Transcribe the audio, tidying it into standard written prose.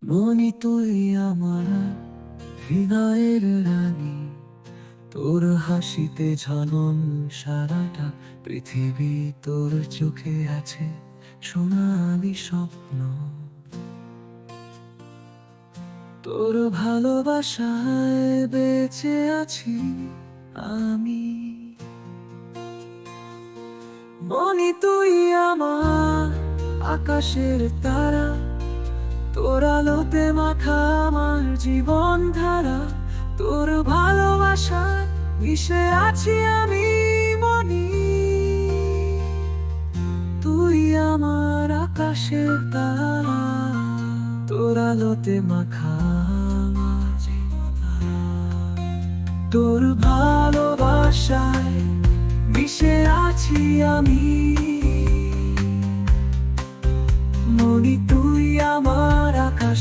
মনি তুই আমার হৃদয়ের রানী, তোর হাসিতে ঝলন সারাটা পৃথিবী, তোর চোখে আছে সোনালি স্বপ্ন। তোর ভালোবাসায় বেঁচে আছি আমি। মনি তুই আমার আকাশের তারা, তোর আলোতে মাখা আমার জীবন ধারা। তোর ভালোবাসায় মিশে আছি আমি মনি। তুই আমার আকাশের তারা, তোর আলোতে মাখা আমার জীবন ধারা। তোর ভালোবাসায় মিশে আছি আমি মনি। তুই আমার আকাশ।